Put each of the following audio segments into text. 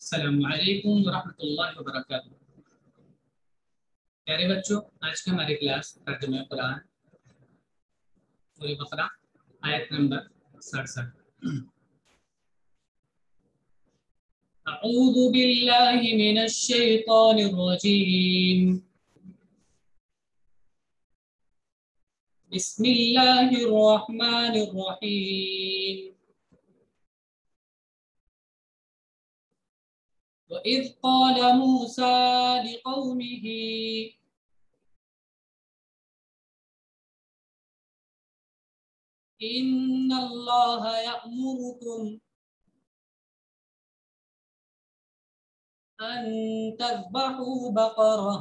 السلام علیکم ورحمۃ اللہ وبرکاتہ۔ پیارے بچوں، آج کا ہماری کلاس ترجمہ قرآن سورہ بقرہ آیت نمبر 67۔ اعوذ باللہ من الشیطان الرجیم، بسم اللہ الرحمن الرحیم۔ وَإِذْ قَالَ مُوسَىٰ لِقَوْمِهِ إِنَّ اللَّهَ يَأْمُرُكُمْ أَن تَذْبَحُوا بَقَرَةً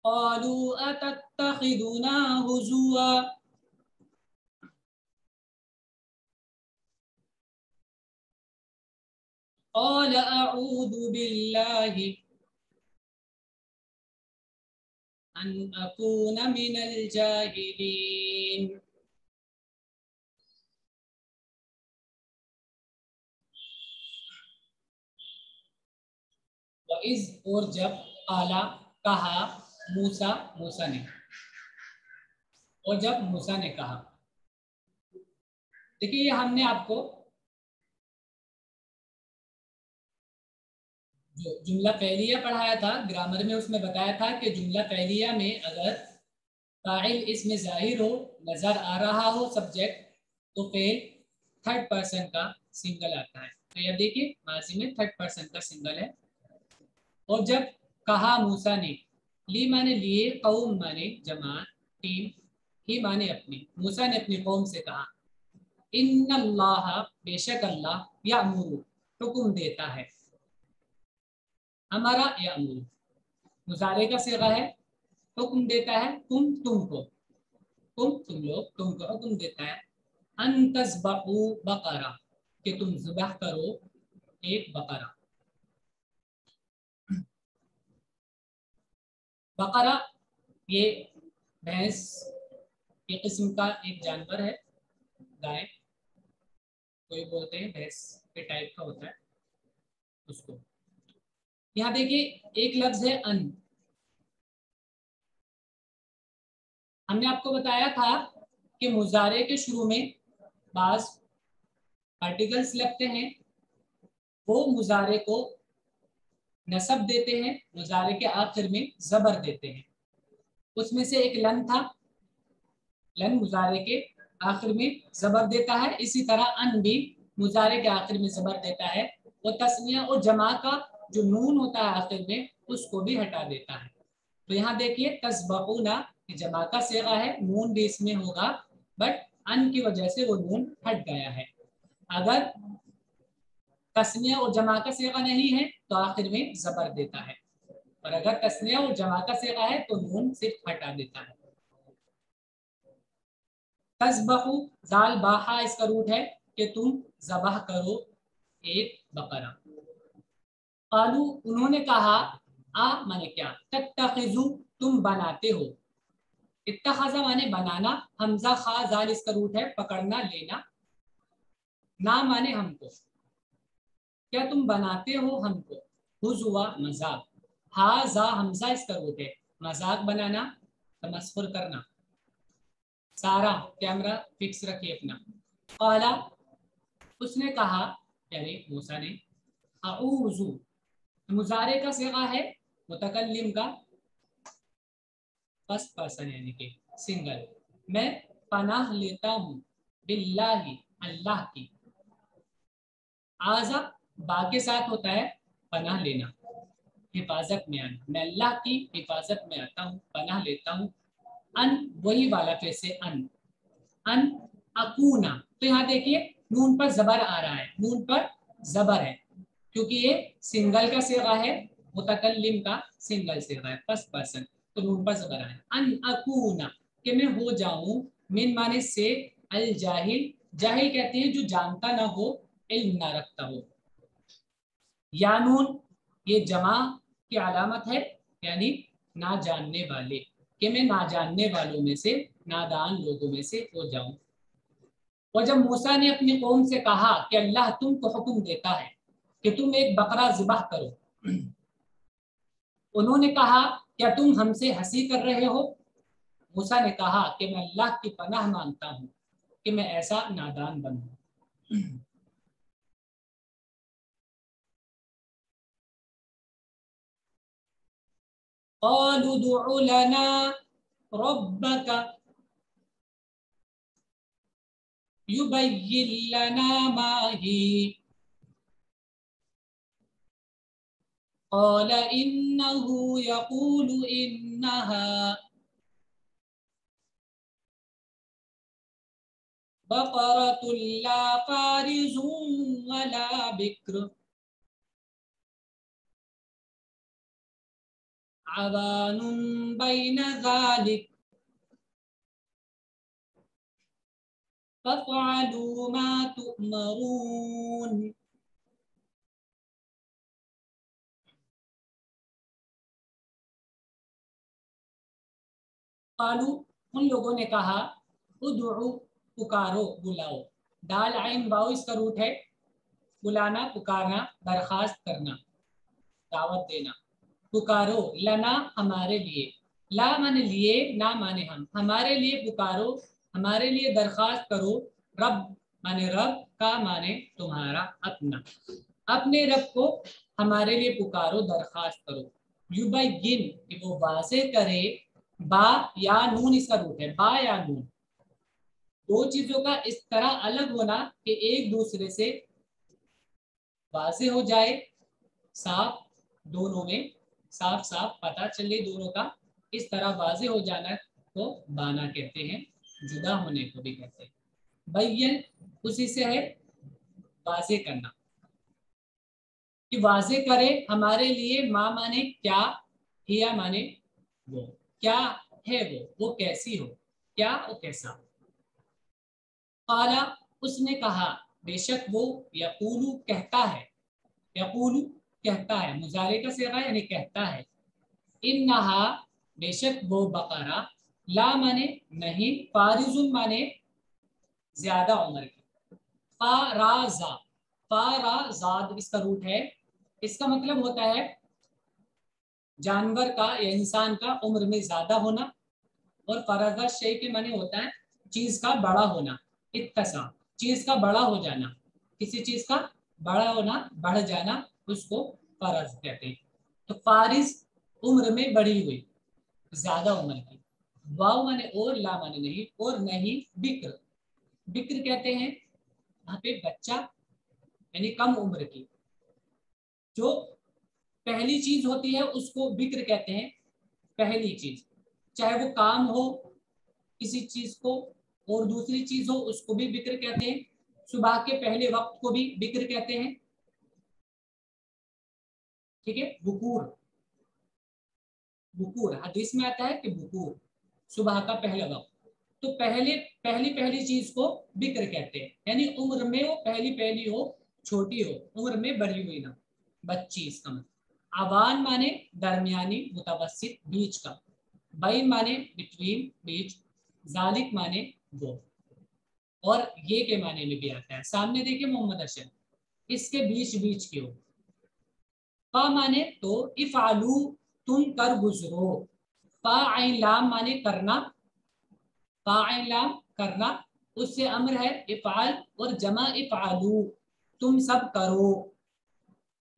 قَالُوا أَتَتَّخِذُنَا هُزُوًا قال أعوذ بالله أن أكون من الجاهلين۔ وَإِذْ اور جب، قالا کہا، موسیٰ نے، اور جب موسیٰ نے کہا۔ دیکھیے یہ ہم نے آپ کو جو جملہ فعلیہ پڑھایا تھا گرامر میں، اس میں بتایا تھا کہ جملہ فعلیہ میں اگر فاعل اس میں ظاہر ہو، نظر آ رہا ہو سبجیکٹ، تو فعل تھرڈ پرسن کا سنگل آتا ہے۔ تو یہ دیکھیے ماضی میں تھرڈ پرسن کا سنگل ہے۔ اور جب کہا موسیٰ نے، لی مانے لیے، قوم مانے جماعت، ٹیم، ہی مانے اپنی، موسیٰ نے اپنی قوم سے کہا، ان اللہ بے شک اللہ، یامر حکم دیتا ہے، ہمارا یامر مضارع کا صیغہ ہے، حکم دیتا ہے، تم کو، تم لوگ، تم کو حکم دیتا ہے، ان تذبحوا بقرہ کہ تم ذبح کرو ایک بقرہ۔ بقرہ یہ بھینس کی قسم کا ایک جانور ہے، گائے کوئی بولتے ہیں، بھینس کے ٹائپ کا ہوتا ہے اس کو۔ یہاں دیکھیے ایک لفظ ہے ان۔ ہم نے آپ کو بتایا تھا کہ مضارع کے شروع میں بعض پارٹیکلز لگتے ہیں، وہ مضارع کو نصب دیتے ہیں، مضارع کے آخر میں زبر دیتے ہیں۔ اس میں سے ایک لن تھا، لن مضارع کے آخر میں زبر دیتا ہے، اسی طرح ان بھی مضارع کے آخر میں زبر دیتا ہے۔ وہ تسنیہ اور جمع کا جو نون ہوتا ہے آخر میں، اس کو بھی ہٹا دیتا ہے۔ تو یہاں دیکھیے تذبحون جمع کا صیغہ ہے، نون بھی اس میں ہوگا، بٹ ان کی وجہ سے وہ نون ہٹ گیا ہے۔ اگر تسنیہ اور جمع کا صیغہ نہیں ہے تو آخر میں زبر دیتا ہے، اور اگر تسنیہ اور جمع کا صیغہ ہے تو نون صرف ہٹا دیتا ہے۔ تذبحو زال باہا اس کا روٹ ہے کہ تم ذبح کرو ایک بقرہ۔ قالو انہوں نے کہا، مانے کیا، تتخذو تم بناتے ہو، اتخذا مانے بنانا، حمزہ خا زال اس کا روٹ ہے پکڑنا لینا، نہ مانے ہم کو، کیا تم بناتے ہو ہم کو، ہزوا مذاق، ہا زا حمزہ اس کا روٹ ہے مذاق بنانا، تمسخر کرنا۔ سارا کیمرہ فکس رکھیے اپنا۔ قالا اس نے کہا، یعنی موسیٰ نے، اعوذ مضارع کا صیغہ ہے، متکلم کا فرسٹ پرسن یعنی کہ سنگل، میں پناہ لیتا ہوں، باللہ اللہ کی، آزا با کے ساتھ ہوتا ہے پناہ لینا، حفاظت میں آنا، میں اللہ کی حفاظت میں آتا ہوں، پناہ لیتا ہوں، ان وہی والا کیسے ان اکونا، تو یہاں دیکھیے نون پر زبر آ رہا ہے، نون پر زبر ہے کیونکہ یہ سنگل کا صیغہ ہے، متکلم کا سنگل صیغہ ہے، فرسٹ پرسن، تو نون پر زبر آیا، ان اکونا کہ میں ہو جاؤں، من مانے سے، الجاہل جاہل کہتے ہیں جو جانتا نہ ہو، علم نہ رکھتا ہو، یا نون یہ جمع کی علامت ہے، یعنی نہ جاننے والے، کہ میں نہ جاننے والوں میں سے नादान लोगों में से हो जाऊं। और जब मूसा ने अपनी कौम से कहा कि अल्लाह तुमको हुक्म देता है कि तुम एक बकरा ज़िबह करो, उन्होंने कहा क्या तुम हमसे हंसी कर रहे हो? मूसा ने कहा कि मैं अल्लाह की पनाह मांगता हूं कि मैं ऐसा नादान बनूं। क़ालू उदउ लना रब्बक युबय्यिन लना मा ही क़ाल इन्नहु यक़ूलु इन्नहा बक़रतुन ला फ़ारिज़ुन वला बिक्र अवानुन बैन ज़ालिक फ़फ़अलू मा तुअमरून। कालू उन लोगों ने कहा उदउ पुकारो बुलाओ, दाल आइन वाओ इसका रूट है बुलाना, पुकारना, दरखास्त करना, दावत देना। पुकारो लना हमारे लिए, ला माने लिए, ना माने हम, हमारे लिए पुकारो, हमारे लिए दरखास्त करो। रब माने रब, का माने तुम्हारा, अपना, अपने रब को हमारे लिए पुकारो, दरखास्त करो। युबय्यिन कि वो वाज़े करे, बा या नून इसका रूट है, बा या नून, दो चीजों का इस तरह अलग होना कि एक दूसरे से वाज़े हो जाए, साफ, दोनों में साफ साफ पता चले दोनों का, इस तरह वाज़े हो जाना को बाना कहते हैं, जुदा होने को भी कहते हैं। बैयन उसी से है वाज़े करना, कि वाज़े करे हमारे लिए, माँ माने क्या, हिया माने वो, क्या है वो कैसी हो, क्या वो कैसा। काला उसने कहा, बेशक वो, यकूलू कहता है, यकूलू कहता है, मुजारे का सिगा यानी कहता है, इन्नहा बेशक वो बकरा, ला माने नहीं, फारिजुन माने ज्यादा उम्र की, फाराजा, फाराजाद इसका रूट है, इसका मतलब होता है जानवर का या इंसान का उम्र में ज्यादा होना, और फराजा शे के माने होता है चीज का बड़ा होना, इत्तसा चीज का बड़ा हो जाना, किसी चीज का बड़ा होना, बढ़ जाना, उसको फरज कहते हैं। तो फारिज उम्र में बढ़ी हुई, ज्यादा उम्र की, वाव माने और, ला माने नहीं, और नहीं बिक्र, बिक्र कहते हैं यहाँ पे बच्चा यानी कम उम्र की, जो पहली चीज होती है उसको बिक्र कहते हैं, पहली चीज, चाहे वो काम हो किसी चीज को, और दूसरी चीज हो उसको भी बिक्र कहते हैं, सुबह के पहले वक्त को भी बिक्र कहते हैं, ठीक है। बुकूर, बुकूर हदीस में आता है कि बुकूर सुबह का पहला वक्त, तो पहले पहली पहली चीज को बिक्र कहते हैं, यानी उम्र में वो पहली पहली हो, छोटी हो, उम्र में बढ़ी हुई ना, बच्ची इसका मतलब। आवान माने दरमियानी, मुतवस्सित, बीच का, बैन माने बिटवीन, बीच, जालिक माने वो, और ये के माने में भी आता है। सामने देखिए मोहम्मद अशर, इसके बीच बीच की हो। फा माने तो, इफालू तुम कर गुजरो, फा आइन लाम माने करना, फा आइन लाम करना, उससे अम्र है इफाल, और जमा इफालू तुम सब करो,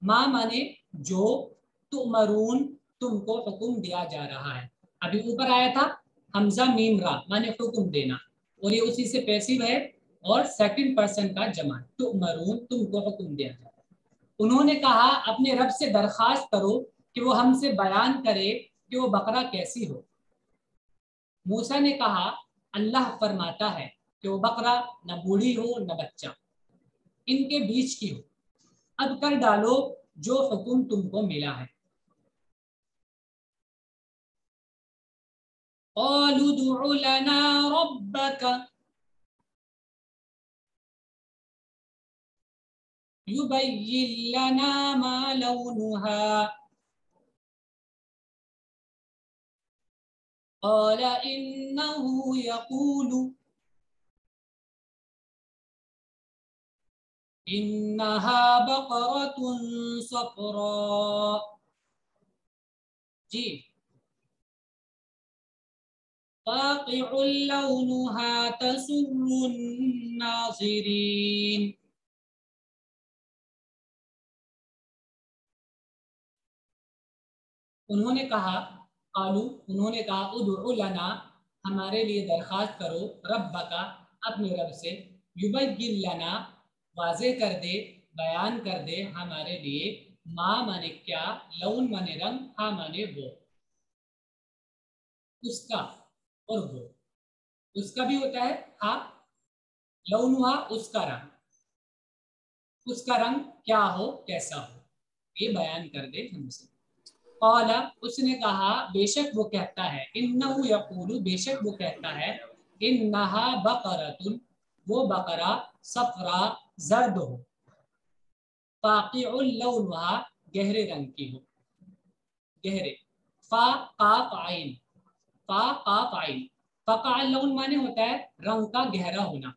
माँ माने जो, तुमरून तुमको हुक्म दिया जा रहा है। अभी ऊपर आया था हमजा मीम रा माने हुक्म देना, और ये उसी से पैसिव है, और सेकंड पर्सन का जमा, तुमरून तुमको हुक्म दिया जा रहा है। उन्होंने कहा अपने रब से दरखास्त करो कि वो हमसे बयान करे कि वो बकरा कैसी हो। मूसा ने कहा अल्लाह फरमाता है कि वो बकरा न बूढ़ी हो न बच्चा, इनके बीच की हो, अब कर डालो जो हुक्म तुमको मिला है। क़ालू उदउ लना रब्बक युबय्यिन लना मा लौनुहा قال إنه يقول إنها بقرة صفراء جی فاقع لونها تسر الناظرين. انہوں نے کہا قالو انہوں نے کہا ادعو لنا ہمارے لیے درخواست کرو ربک اپنے رب سے یبین لنا واضح کر دے بیان کر دے ہمارے لیے ما مانے کیا لون مانے رنگ ہا مانے وہ اس کا اور وہ اس کا بھی ہوتا ہے ہا لون ہوا اس کا رنگ کیا ہو کیسا ہو یہ بیان کر دے ہم سے. قال اس نے کہا بے شک وہ کہتا ہے انہو یقول بے شک وہ کہتا ہے انہا بقرۃ وہ بقرہ صفرا زرد ہو فاقع لونها گہرے رنگ کی ہو گہرے فا قاف عین فقع اللون مانے ہوتا ہے رنگ کا گہرا ہونا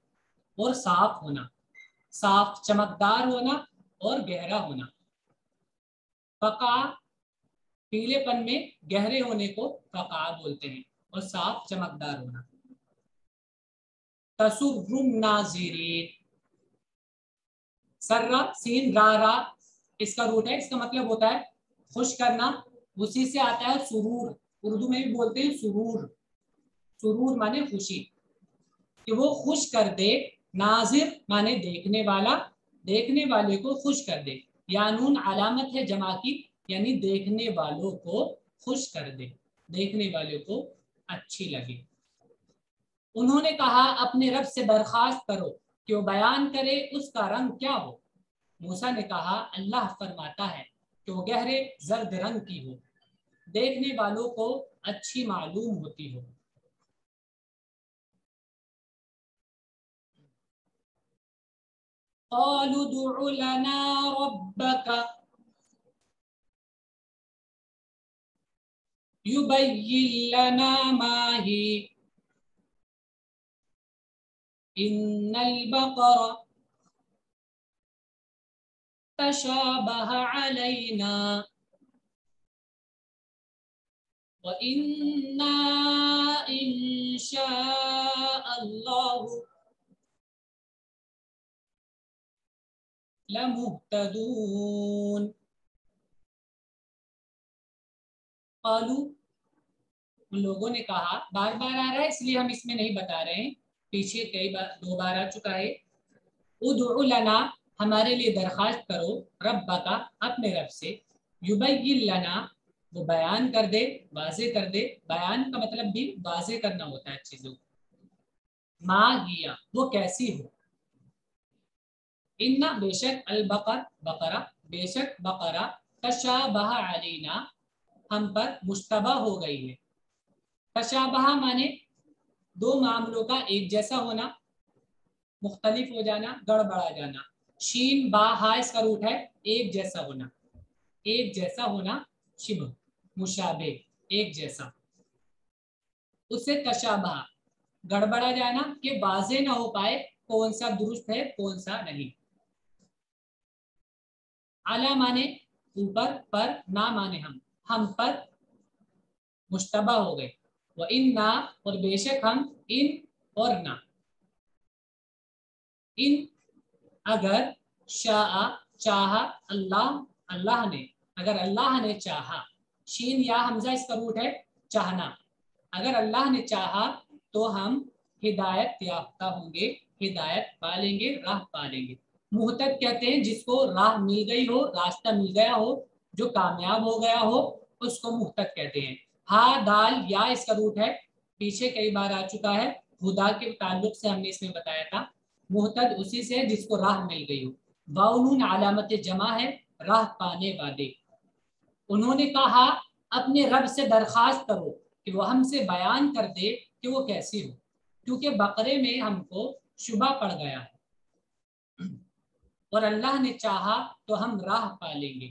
اور صاف ہونا صاف چمکدار ہونا اور گہرا ہونا. فقع پیلے پن میں گہرے ہونے کو فقع بولتے ہیں اور صاف چمکدار ہونا. تسر الناظرین سرا سین را اس کا روٹ ہے اس کا مطلب ہوتا ہے خوش کرنا اسی سے آتا ہے سرور اردو میں بھی بولتے ہیں سرور مانے خوشی کہ وہ خوش کر دے ناظر مانے دیکھنے والے کو خوش کر دے یا نون علامت ہے جمع کی یعنی دیکھنے والوں کو خوش کر دے دیکھنے والوں کو اچھی لگے. انہوں نے کہا اپنے رب سے درخواست کرو کہ وہ بیان کرے اس کا رنگ کیا ہو. موسیٰ نے کہا اللہ فرماتا ہے کہ وہ گہرے زرد رنگ کی ہو دیکھنے والوں کو اچھی معلوم ہوتی ہو. قالوا ادع لنا ربك يبين لنا ما هي إن البقرة تشابه علينا وإنا إن شاء الله لمهتدون. قالوا ان لوگوں نے کہا بار بار آ رہا ہے اس لیے ہم اس میں نہیں بتا رہے ہیں پیچھے کئی بار 2 بار آ چکا ہے. ادعو لنا ہمارے لیے درخواست کرو ربک اپنے رب سے یبین لنا وہ بیان کر دے واضح کر دے بیان کا مطلب بھی واضح کرنا ہوتا ہے چیزوں کو. ما ہیا وہ کیسی ہو ان بے شک بقرہ بے شک بقرہ تشابہ علینا ہم پر مشتبہ ہو گئی ہے. تشابہ مانے 2 معاملوں کا ایک جیسا ہونا مختلف ہو جانا گڑبڑا جانا. شین با ہا اس کا روٹ ہے ایک جیسا ہونا شبہ مشابہ ایک جیسا اس سے تشابہ گڑبڑا جانا کہ واضح نہ ہو پائے کون سا درست ہے کون سا نہیں. اعلی مانے اوپر پر نہ مانے ہم پر مشتبہ ہو گئے. وَإِنَّا اور بے شک ہم ان اور نہ ان اگر شاء چاہا اللہ نے اگر اللہ نے چاہا شین یا حمزہ اس کا روٹ ہے چاہنا اگر اللہ نے چاہا تو ہم ہدایت یافتہ ہوں گے ہدایت پالیں گے راہ پالیں گے. محتد کہتے ہیں جس کو راہ مل گئی ہو راستہ مل گیا ہو جو کامیاب ہو گیا ہو اس کو محتد کہتے ہیں. ہا دال یا اس کا روٹ ہے پیچھے کئی بار آ چکا ہے خدا کے تعلق سے ہم نے اس میں بتایا تھا محتد اسی سے جس کو راہ مل گئی ہو. واؤن علامت جمع ہے راہ پانے والے. انہوں نے کہا اپنے رب سے درخواست کرو کہ وہ ہم سے بیان کر دے کہ وہ کیسی ہو کیونکہ بقرے میں ہم کو شبہ پڑ گیا ہے اور اللہ نے چاہا تو ہم راہ پالیں گے.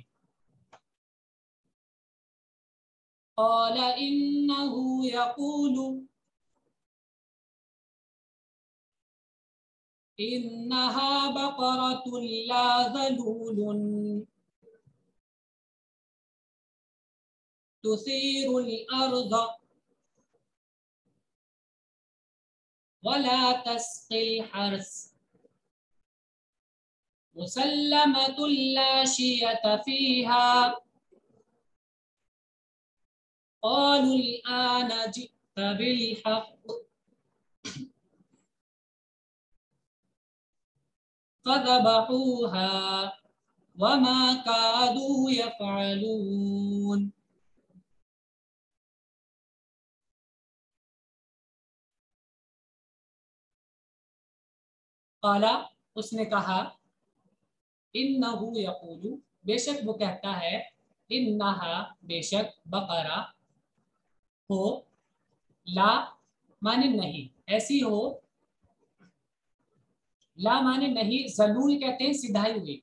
قال إنه يقول إنها بقرة لا ذلول تثير الأرض ولا تسقي الحرث مسلمة لا شية فيها قالوا الآن جئت بالحق فذبحوها وما كادوا يفعلون. قالا उसने कहा इन्नहु यक़ूलु बेशक वो कहता है इन्नहा बेशक बकरा हो ला माने नहीं ऐसी हो ला माने नहीं जलूल कहते हैं सिधाई हुई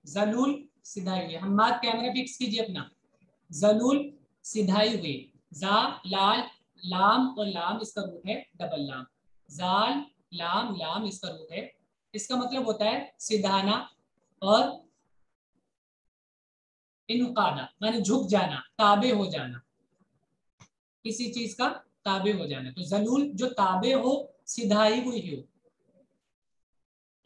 जलूल सिधाई हुई हम माद कैमरा फिक्स कीजिए अपना जलूल सिधाई हुई जा लाल लाम और लाम इसका रूट है डबल लाम जाल लाम लाम इसका रूट है इसका मतलब होता है सिधाना और इनकादा माने झुक जाना ताबे हो जाना किसी चीज का ताबे हो जाना तो जलूल जो ताबे हो सिधाई हुई हो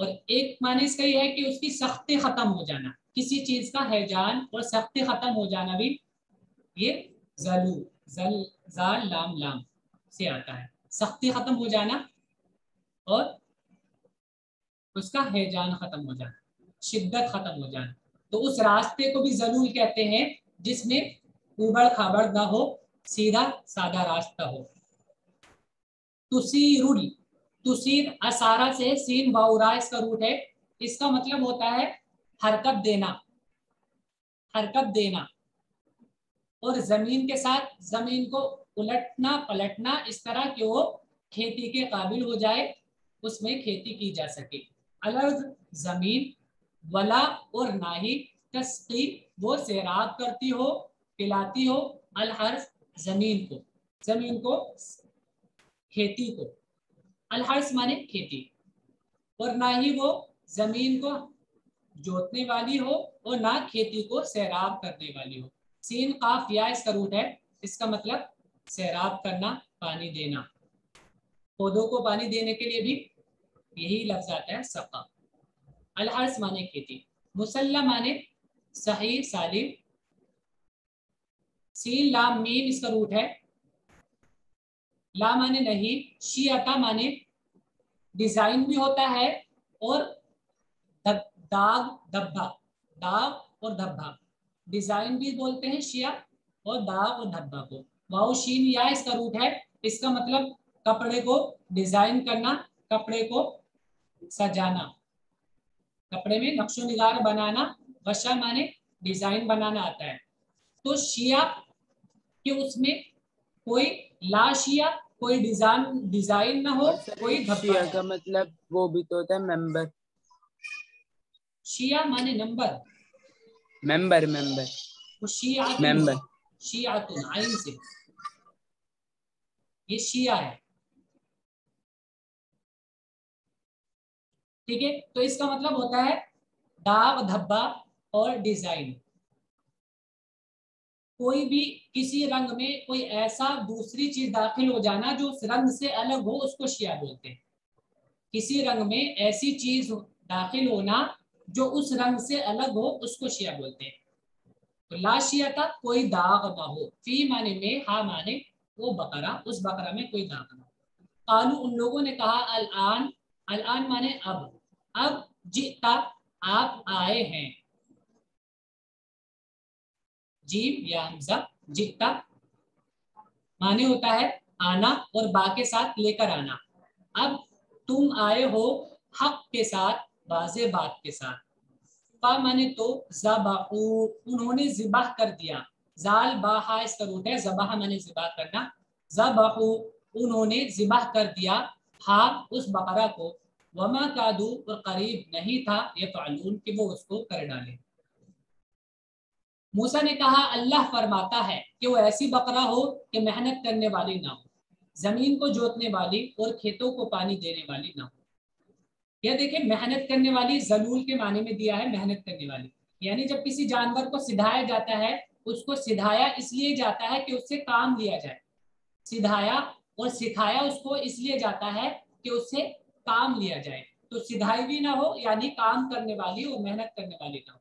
और एक माने इसका यह है कि उसकी सख्ती खत्म हो जाना किसी चीज का हैजान और सख्ती खत्म हो जाना भी ये जलू जल जाल लाम लाम से आता है सख्ती खत्म हो जाना और उसका हैजान खत्म हो जाना शिद्दत खत्म हो जाना तो उस रास्ते को भी जलूल कहते हैं जिसमें उबड़ खाबड़ ना हो सीधा सादा रास्ता हो। तुसीरुल तुसीर असारा से सीन बाउरा इसका रूट है इसका मतलब होता है हरकत देना और जमीन के साथ जमीन को उलटना पलटना इस तरह कि वो खेती के काबिल हो जाए उसमें खेती की जा सके। अलर्ज जमीन वला और ना ही तस्की वो सैराब करती हो पिलाती हो अलहर्ज जमीन को खेती को अलहर्ज माने खेती और ना ही वो जमीन को जोतने वाली हो और ना खेती को सैराब करने वाली हो। सीन काफ या इसका रूट है इसका मतलब सैराब करना पानी देना पौधों को पानी देने के लिए भी यही लफ्ज आता है सका। अलहर्स माने खेती मुसल्ला माने सही सालिम सीन लाम मीम इसका रूट है ला माने नहीं शियाता माने डिजाइन भी होता है और दाग धब्बा दाग और धब्बा डिजाइन भी बोलते हैं शिया और दाग और धब्बा को। वाओ शीन या इसका रूट है इसका मतलब कपड़े को डिजाइन करना कपड़े को सजाना कपड़े में नक्शो निगार बनाना वशा माने डिजाइन बनाना आता है। तो शिया कि उसमें कोई ला शिया कोई डिजाइन ना हो कोई धब्बा शिया का मतलब वो भी तो होता है मेंबर शिया माने नंबर मेंबर शियातुन आइन से ये शिया है ठीक है। तो इसका मतलब होता है दाग धब्बा और डिजाइन कोई भी किसी रंग में कोई ऐसा दूसरी चीज दाखिल हो जाना जो उस रंग से अलग हो उसको शिया बोलते हैं। किसी रंग में ऐसी चीज दाखिल होना जो उस रंग से अलग हो उसको शिया बोलते हैं। तो ला शिया का कोई दाग ना हो फी माने में हा माने वो बकरा उस बकरा में कोई दाग ना हो। कालू उन लोगों ने कहा अल-आन माने अब जिता आप आए हैं जीम या हमजा जिता माने होता है आना और बा के साथ लेकर आना। अब तुम आए हो हक के साथ वाज़े बात के साथ। फा माने तो ज़बाहू उन्होंने ज़िबाह कर दिया जाल बाहा इसका रूट है ज़बाह माने ज़िबाह करना ज़बाहू उन्होंने ज़िबाह कर दिया हा उस बकरा को वमा कादू और करीब नहीं था ये फालून कि वो उसको कर डाले। मूसा ने कहा अल्लाह फरमाता है कि वो ऐसी बकरा हो कि मेहनत करने वाली ना हो, जमीन को जोतने वाली और खेतों को पानी देने वाली ना हो। यह देखिए मेहनत करने वाली जलूल के माने में दिया है, मेहनत करने वाली, यानी जब किसी जानवर को सिधाया जाता है, उसको सिधाया इसलिए जाता है कि उससे काम लिया जाए। सिधाया और सिखाया उसको इसलिए जाता है कि उससे काम लिया जाए। तो सिधाई भी ना हो यानी काम करने वाली और मेहनत करने वाली ना हो।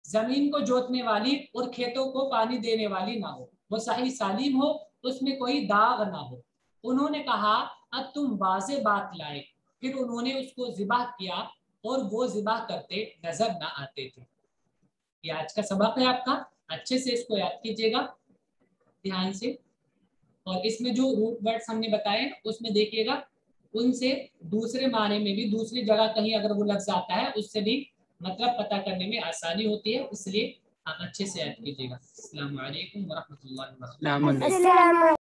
जमीन को जोतने वाली और खेतों को पानी देने वाली ना हो, वो सही सालिम हो, उसमें कोई दाग ना हो। उन्होंने कहा अब तुम वाज़े बात लाए, फिर उन्होंने उसको ज़िबाह किया और वो ज़िबाह करते नजर ना आते थे। ये आज का सबक है आपका, अच्छे से इसको याद कीजिएगा ध्यान से। और इसमें जो रूट वर्ड्स हमने बताए उसमें देखिएगा, उनसे दूसरे माने में भी दूसरी जगह कहीं अगर वो लफ्ज आता है उससे भी मतलब पता करने में आसानी होती है, इसलिए आप अच्छे से याद कीजिएगा। अस्सलाम वालेकुम व रहमतुल्लाहि व बरकातहू।